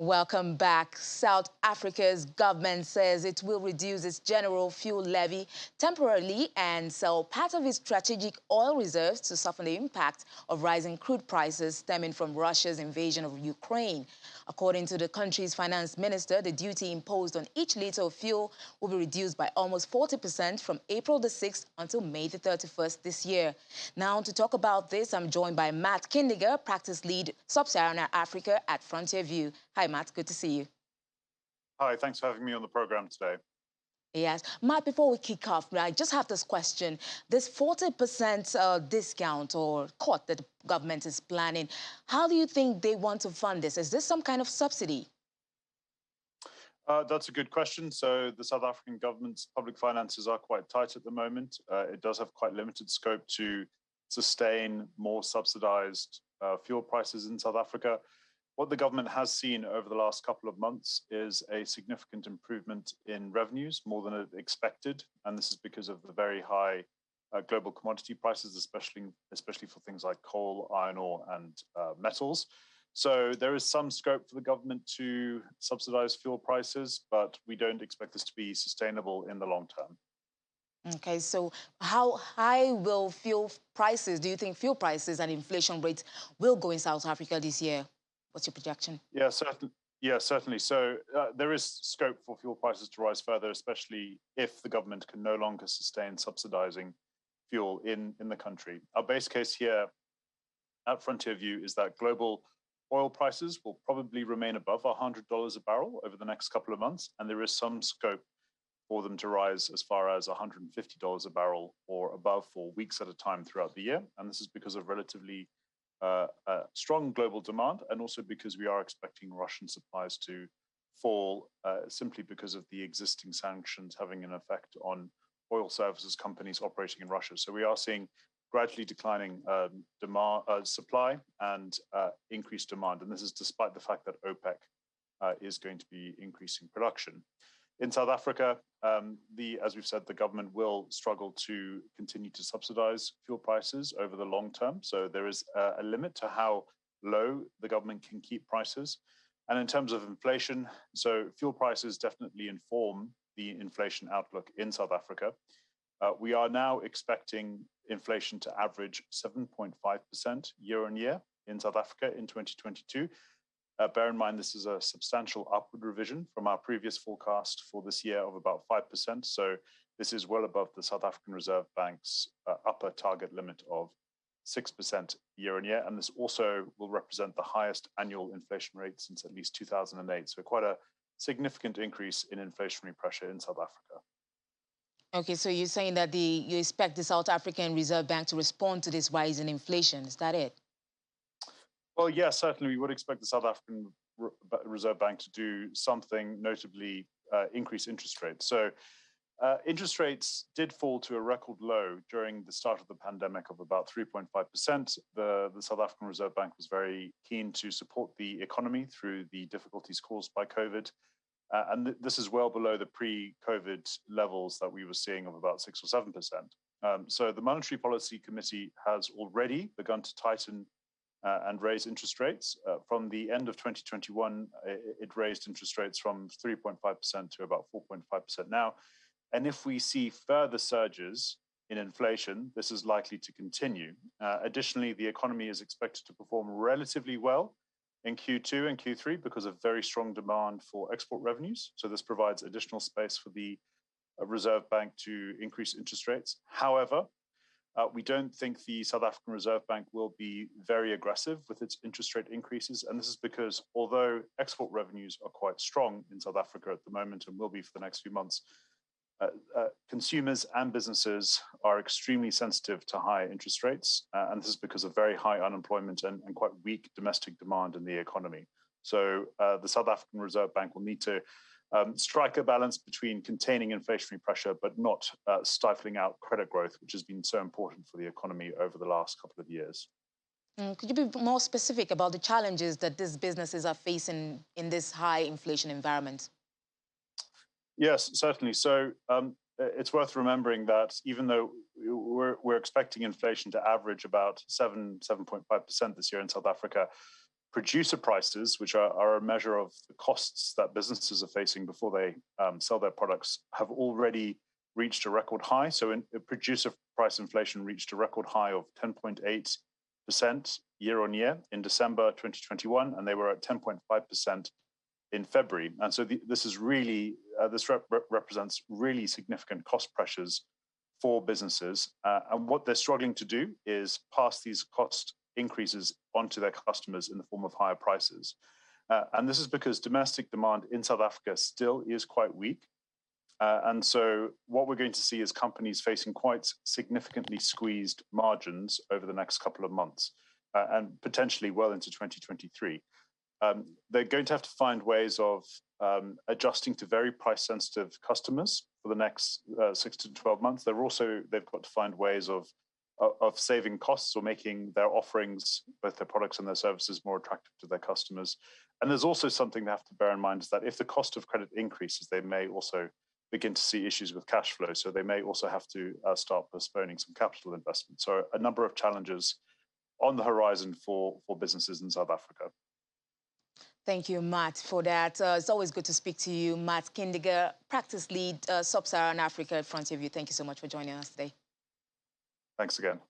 Welcome back. South Africa's government says it will reduce its general fuel levy temporarily and sell part of its strategic oil reserves to soften the impact of rising crude prices stemming from Russia's invasion of Ukraine. According to the country's finance minister, the duty imposed on each litre of fuel will be reduced by almost 40% from April the 6th until May the 31st this year. Now, to talk about this, I'm joined by Matt Kindiger, practice lead Sub-Saharan Africa at Frontier View. Hi, Matt. Good to see you. Hi, thanks for having me on the program today. Yes. Matt, before we kick off, I just have this question. This 40% discount or cut that the government is planning, how do you think they want to fund this? Is this some kind of subsidy? That's a good question. So the South African government's public finances are quite tight at the moment. It does have quite limited scope to sustain more subsidized fuel prices in South Africa. What the government has seen over the last couple of months is a significant improvement in revenues, more than it expected. And this is because of the very high global commodity prices, especially for things like coal, iron ore, and metals. So there is some scope for the government to subsidize fuel prices, but we don't expect this to be sustainable in the long term. Okay, so how high will fuel prices, do you think fuel prices and inflation rates will go in South Africa this year? What's your projection? Yeah, certainly. So there is scope for fuel prices to rise further, especially if the government can no longer sustain subsidizing fuel in the country. Our base case here at Frontier View is that global oil prices will probably remain above $100 a barrel over the next couple of months, and there is some scope for them to rise as far as $150 a barrel or above for weeks at a time throughout the year. And this is because of relatively strong global demand, and also because we are expecting Russian supplies to fall simply because of the existing sanctions having an effect on oil services companies operating in Russia. So we are seeing gradually declining supply and increased demand. And this is despite the fact that OPEC is going to be increasing production. In South Africa, as we've said, the government will struggle to continue to subsidize fuel prices over the long term. So there is a limit to how low the government can keep prices. And in terms of inflation, so fuel prices definitely inform the inflation outlook in South Africa. We are now expecting inflation to average 7.5% year on year in South Africa in 2022. Bear in mind, this is a substantial upward revision from our previous forecast for this year of about 5%. So this is well above the South African Reserve Bank's upper target limit of 6% year on year. And this also will represent the highest annual inflation rate since at least 2008. So quite a significant increase in inflationary pressure in South Africa. Okay, so you're saying that you expect the South African Reserve Bank to respond to this rise in inflation. Is that it? Well, yes, certainly we would expect the South African Reserve Bank to do something, notably increase interest rates. So interest rates did fall to a record low during the start of the pandemic of about 3.5%. The South African Reserve Bank was very keen to support the economy through the difficulties caused by COVID. And this is well below the pre-COVID levels that we were seeing of about 6 or 7%. So the Monetary Policy Committee has already begun to tighten and raise interest rates. From the end of 2021, it raised interest rates from 3.5% to about 4.5% now. And if we see further surges in inflation, this is likely to continue. Additionally, the economy is expected to perform relatively well in Q2 and Q3 because of very strong demand for export revenues. So this provides additional space for the Reserve Bank to increase interest rates. However, we don't think the South African Reserve Bank will be very aggressive with its interest rate increases. And this is because although export revenues are quite strong in South Africa at the moment and will be for the next few months, consumers and businesses are extremely sensitive to high interest rates. And this is because of very high unemployment and quite weak domestic demand in the economy. So the South African Reserve Bank will need to strike a balance between containing inflationary pressure, but not stifling out credit growth, which has been so important for the economy over the last couple of years. Could you be more specific about the challenges that these businesses are facing in this high inflation environment? Yes, certainly. So it's worth remembering that even though we're expecting inflation to average about 7.5% this year in South Africa, producer prices, which are a measure of the costs that businesses are facing before they sell their products, have already reached a record high. So producer price inflation reached a record high of 10.8% year on year in December 2021, and they were at 10.5% in February. And so this is really, represents really significant cost pressures for businesses. And what they're struggling to do is pass these cost increases onto their customers in the form of higher prices. And this is because domestic demand in South Africa still is quite weak. And so what we're going to see is companies facing quite significantly squeezed margins over the next couple of months and potentially well into 2023. They're going to have to find ways of adjusting to very price-sensitive customers for the next 6 to 12 months. They've got to find ways of saving costs or making their offerings, both their products and their services, more attractive to their customers. And there's also something they have to bear in mind is that if the cost of credit increases, they may also begin to see issues with cash flow. So they may also have to start postponing some capital investment. So a number of challenges on the horizon for businesses in South Africa. Thank you, Matt, for that. It's always good to speak to you. Matt Kindiger, Practice Lead, Sub-Saharan Africa at Frontier View. Thank you so much for joining us today. Thanks again.